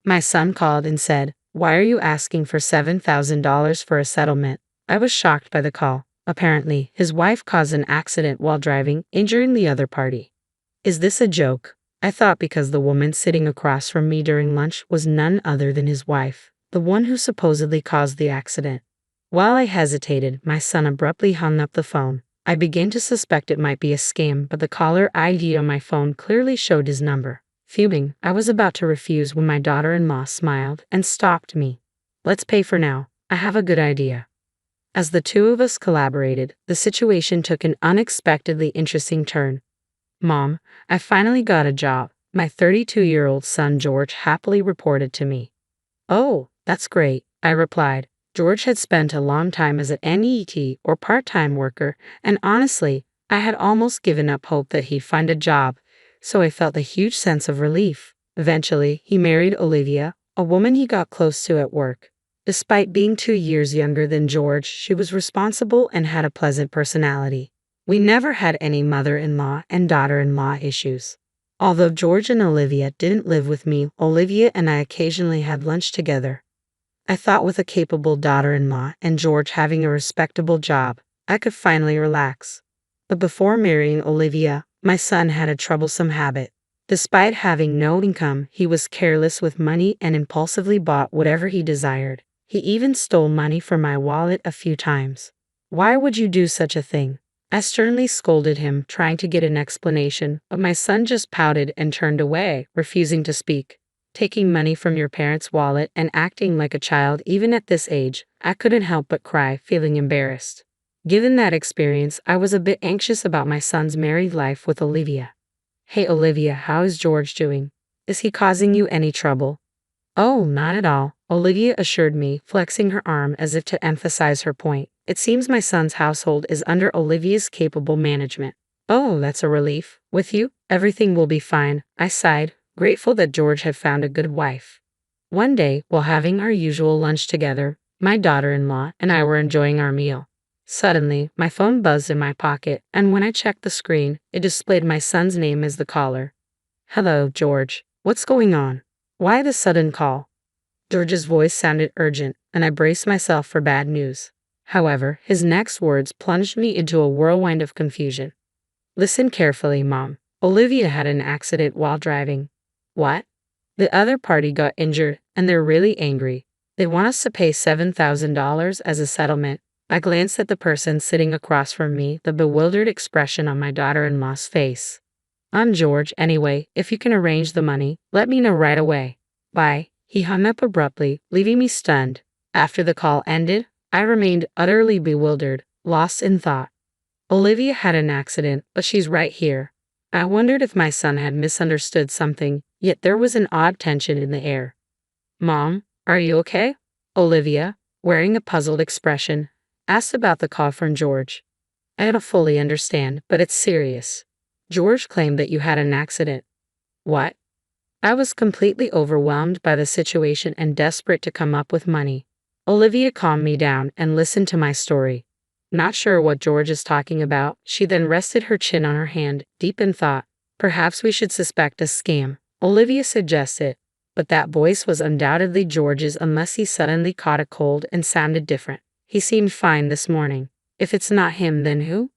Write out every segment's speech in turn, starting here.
My son called and said, "Why are you asking for $7,000 for a settlement?" I was shocked by the call. Apparently, his wife caused an accident while driving, injuring the other party. Is this a joke? I thought because the woman sitting across from me during lunch was none other than his wife, the one who supposedly caused the accident. While I hesitated, my son abruptly hung up the phone. I began to suspect it might be a scam, but the caller ID on my phone clearly showed his number. Fuming, I was about to refuse when my daughter-in-law smiled and stopped me. "Let's pay for now. I have a good idea." As the two of us collaborated, the situation took an unexpectedly interesting turn. "Mom, I finally got a job," my 32-year-old son George happily reported to me. "Oh, that's great," I replied. George had spent a long time as an NEET or part-time worker, and honestly, I had almost given up hope that he'd find a job, so I felt a huge sense of relief. Eventually, he married Olivia, a woman he got close to at work. Despite being 2 years younger than George, she was responsible and had a pleasant personality. We never had any mother-in-law and daughter-in-law issues. Although George and Olivia didn't live with me, Olivia and I occasionally had lunch together. I thought with a capable daughter-in-law and George having a respectable job, I could finally relax. But before marrying Olivia, my son had a troublesome habit. Despite having no income, he was careless with money and impulsively bought whatever he desired. He even stole money from my wallet a few times. "Why would you do such a thing?" I sternly scolded him, trying to get an explanation, but my son just pouted and turned away, refusing to speak. Taking money from your parents' wallet and acting like a child even at this age, I couldn't help but cry, feeling embarrassed. Given that experience, I was a bit anxious about my son's married life with Olivia. "Hey Olivia, how is George doing? Is he causing you any trouble?" "Oh, not at all," Olivia assured me, flexing her arm as if to emphasize her point. "It seems my son's household is under Olivia's capable management." "Oh, that's a relief. With you, everything will be fine," I sighed, grateful that George had found a good wife. One day, while having our usual lunch together, my daughter-in-law and I were enjoying our meal. Suddenly, my phone buzzed in my pocket, and when I checked the screen, it displayed my son's name as the caller. "Hello, George. What's going on? Why the sudden call?" George's voice sounded urgent, and I braced myself for bad news. However, his next words plunged me into a whirlwind of confusion. "Listen carefully, Mom. Olivia had an accident while driving." "What?" "The other party got injured, and they're really angry. They want us to pay $7,000 as a settlement." I glanced at the person sitting across from me, the bewildered expression on my daughter-in-law's face. "I'm George, anyway. If you can arrange the money, let me know right away. Bye." He hung up abruptly, leaving me stunned. After the call ended, I remained utterly bewildered, lost in thought. Olivia had an accident, but she's right here. I wondered if my son had misunderstood something, yet there was an odd tension in the air. "Mom, are you okay?" Olivia, wearing a puzzled expression, asked about the call from George. "I don't fully understand, but it's serious. George claimed that you had an accident." "What?" I was completely overwhelmed by the situation and desperate to come up with money. Olivia calmed me down and listened to my story. Not sure what George is talking about, she then rested her chin on her hand, deep in thought. "Perhaps we should suspect a scam," Olivia suggested, but that voice was undoubtedly George's unless he suddenly caught a cold and sounded different. He seemed fine this morning. If it's not him, then who?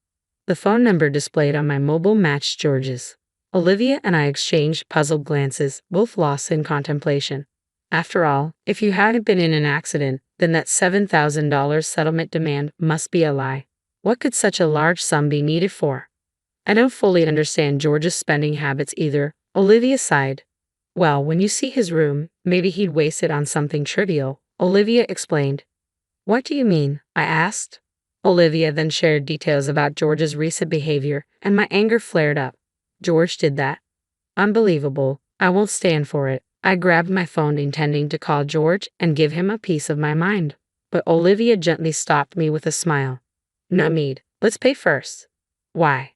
The phone number displayed on my mobile matched George's. Olivia and I exchanged puzzled glances, both lost in contemplation. After all, if you hadn't been in an accident, then that $7,000 settlement demand must be a lie. What could such a large sum be needed for? "I don't fully understand George's spending habits either," Olivia sighed. "Well, when you see his room, maybe he'd waste it on something trivial," Olivia explained. "What do you mean?" I asked. Olivia then shared details about George's recent behavior, and my anger flared up. George did that? Unbelievable. I won't stand for it. I grabbed my phone intending to call George and give him a piece of my mind. But Olivia gently stopped me with a smile. "No need. Let's pay first." "Why?"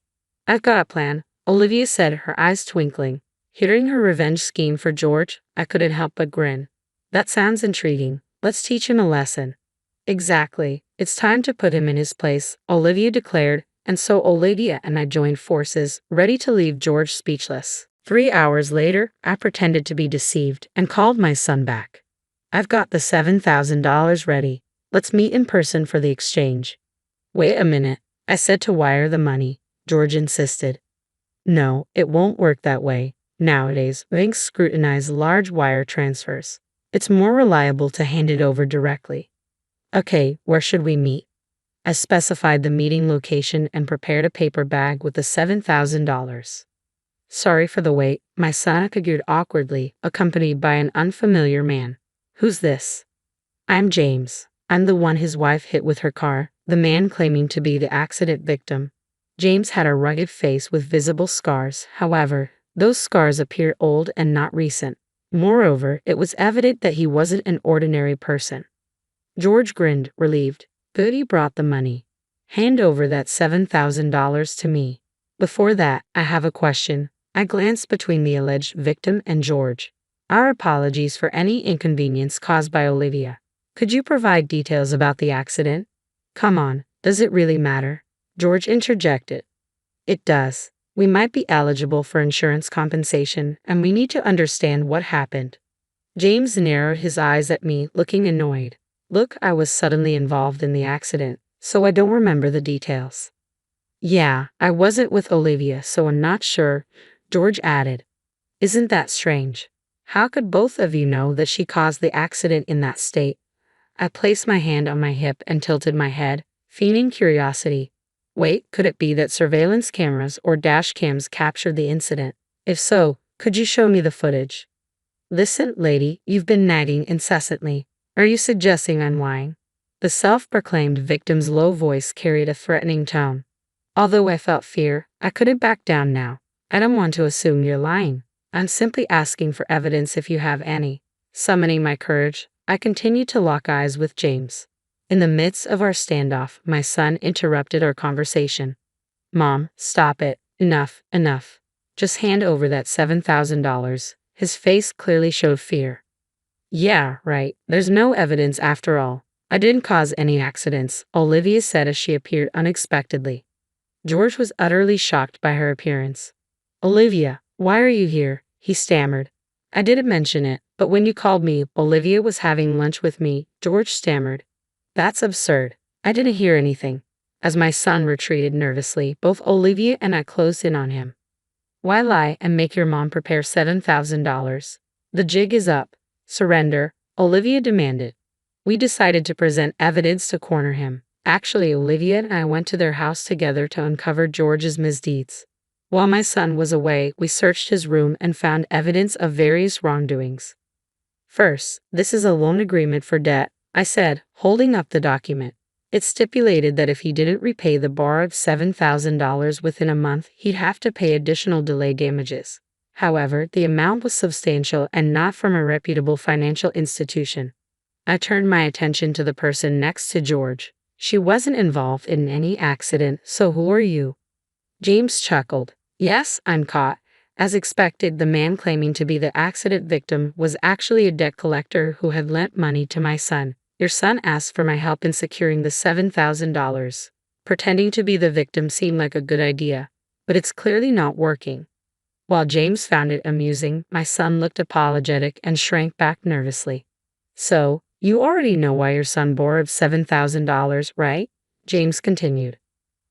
"I've got a plan," Olivia said, her eyes twinkling. Hearing her revenge scheme for George, I couldn't help but grin. "That sounds intriguing. Let's teach him a lesson." "Exactly. It's time to put him in his place," Olivia declared, and so Olivia and I joined forces, ready to leave George speechless. 3 hours later, I pretended to be deceived and called my son back. I've got the $7,000 ready. Let's meet in person for the exchange. Wait a minute, I said to wire the money. George insisted. No, it won't work that way. Nowadays, banks scrutinize large wire transfers. It's more reliable to hand it over directly. Okay, where should we meet? I specified the meeting location and prepared a paper bag with the $7,000. Sorry for the wait, my son appeared awkwardly, accompanied by an unfamiliar man. Who's this? I'm James. I'm the one his wife hit with her car, the man claiming to be the accident victim. James had a rugged face with visible scars. However, those scars appeared old and not recent. Moreover, it was evident that he wasn't an ordinary person. George grinned, relieved. Good, he brought the money. Hand over that $7,000 to me. Before that, I have a question. I glanced between the alleged victim and George. Our apologies for any inconvenience caused by Olivia. Could you provide details about the accident? Come on, does it really matter? George interjected. It does. We might be eligible for insurance compensation, and we need to understand what happened. James narrowed his eyes at me, looking annoyed. Look, I was suddenly involved in the accident, so I don't remember the details. Yeah, I wasn't with Olivia, so I'm not sure, George added. Isn't that strange? How could both of you know that she caused the accident in that state? I placed my hand on my hip and tilted my head, feigning curiosity. Wait, could it be that surveillance cameras or dash cams captured the incident? If so, could you show me the footage? Listen, lady, you've been nagging incessantly. Are you suggesting I'm lying? The self-proclaimed victim's low voice carried a threatening tone. Although I felt fear, I couldn't back down now. I don't want to assume you're lying. I'm simply asking for evidence if you have any. Summoning my courage, I continued to lock eyes with James. In the midst of our standoff, my son interrupted our conversation. Mom, stop it. Enough, enough. Just hand over that $7,000. His face clearly showed fear. Yeah, right. There's no evidence after all. I didn't cause any accidents, Olivia said as she appeared unexpectedly. George was utterly shocked by her appearance. Olivia, why are you here? He stammered. I didn't mention it, but when you called me, Olivia was having lunch with me, George stammered. That's absurd. I didn't hear anything. As my son retreated nervously, both Olivia and I closed in on him. Why lie and make your mom prepare $7,000? The jig is up. Surrender, Olivia demanded. We decided to present evidence to corner him. Actually, Olivia and I went to their house together to uncover George's misdeeds. While my son was away, we searched his room and found evidence of various wrongdoings. First, this is a loan agreement for debt, I said, holding up the document. It stipulated that if he didn't repay the borrowed $7,000 within a month, he'd have to pay additional delay damages. However, the amount was substantial and not from a reputable financial institution. I turned my attention to the person next to George. She wasn't involved in any accident, so who are you? James chuckled. Yes, I'm caught. As expected, the man claiming to be the accident victim was actually a debt collector who had lent money to my son. Your son asked for my help in securing the $7,000. Pretending to be the victim seemed like a good idea, but it's clearly not working. While James found it amusing, my son looked apologetic and shrank back nervously. So, you already know why your son borrowed $7,000, right? James continued.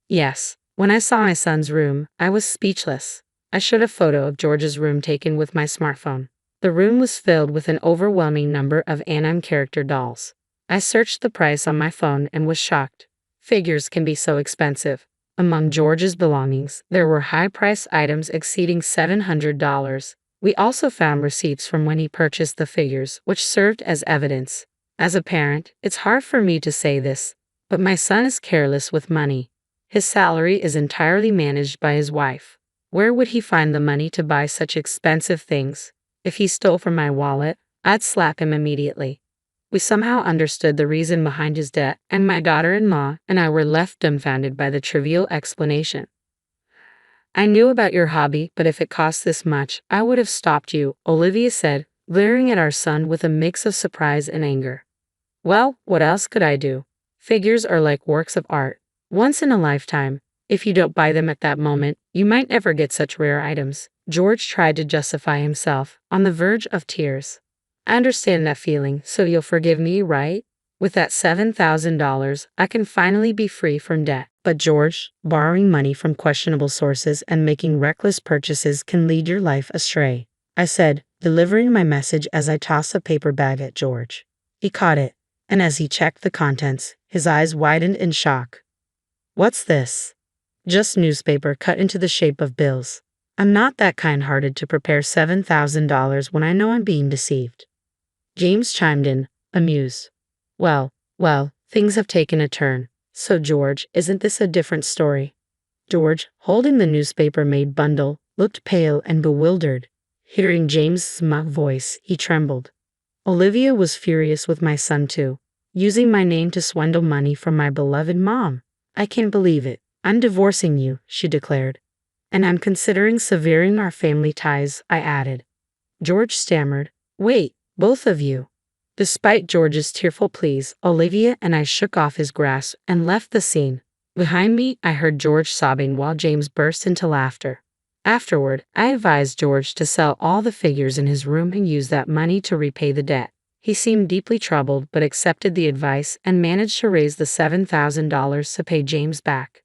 Yes. When I saw my son's room, I was speechless. I showed a photo of George's room taken with my smartphone. The room was filled with an overwhelming number of anime character dolls. I searched the price on my phone and was shocked. Figures can be so expensive. Among George's belongings, there were high-priced items exceeding $700. We also found receipts from when he purchased the figures, which served as evidence. As a parent, it's hard for me to say this, but my son is careless with money. His salary is entirely managed by his wife. Where would he find the money to buy such expensive things? If he stole from my wallet, I'd slap him immediately. We somehow understood the reason behind his debt, and my daughter-in-law and I were left dumbfounded by the trivial explanation. I knew about your hobby, but if it cost this much, I would have stopped you, Olivia said, glaring at our son with a mix of surprise and anger. Well, what else could I do? Figures are like works of art. Once in a lifetime. If you don't buy them at that moment, you might never get such rare items. George tried to justify himself, on the verge of tears. I understand that feeling, so you'll forgive me, right? With that $7,000, I can finally be free from debt. But George, borrowing money from questionable sources and making reckless purchases can lead your life astray, I said, delivering my message as I tossed a paper bag at George. He caught it, and as he checked the contents, his eyes widened in shock. What's this? Just newspaper cut into the shape of bills. I'm not that kind-hearted to prepare $7,000 when I know I'm being deceived. James chimed in, amused. Well, things have taken a turn. So George, isn't this a different story? George, holding the newspaper-made bundle, looked pale and bewildered. Hearing James's voice, he trembled. Olivia was furious with my son too, using my name to swindle money from my beloved mom. I can't believe it. I'm divorcing you, she declared. And I'm considering severing our family ties, I added. George stammered. Wait, both of you. Despite George's tearful pleas, Olivia and I shook off his grasp and left the scene. Behind me, I heard George sobbing while James burst into laughter. Afterward, I advised George to sell all the figures in his room and use that money to repay the debt. He seemed deeply troubled but accepted the advice and managed to raise the $7,000 to pay James back.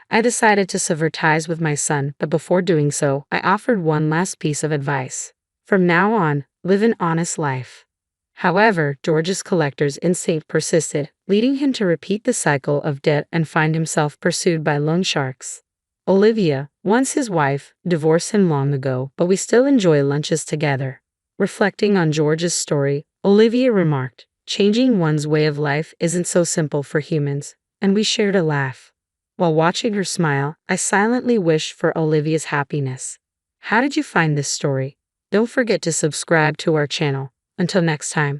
I decided to sever ties with my son, but before doing so, I offered one last piece of advice. From now on, live an honest life. However, George's collector's instinct persisted, leading him to repeat the cycle of debt and find himself pursued by loan sharks. Olivia, once his wife, divorced him long ago, but we still enjoy lunches together. Reflecting on George's story, Olivia remarked, changing one's way of life isn't so simple for humans, and we shared a laugh. While watching her smile, I silently wished for Olivia's happiness. How did you find this story? Don't forget to subscribe to our channel. Until next time.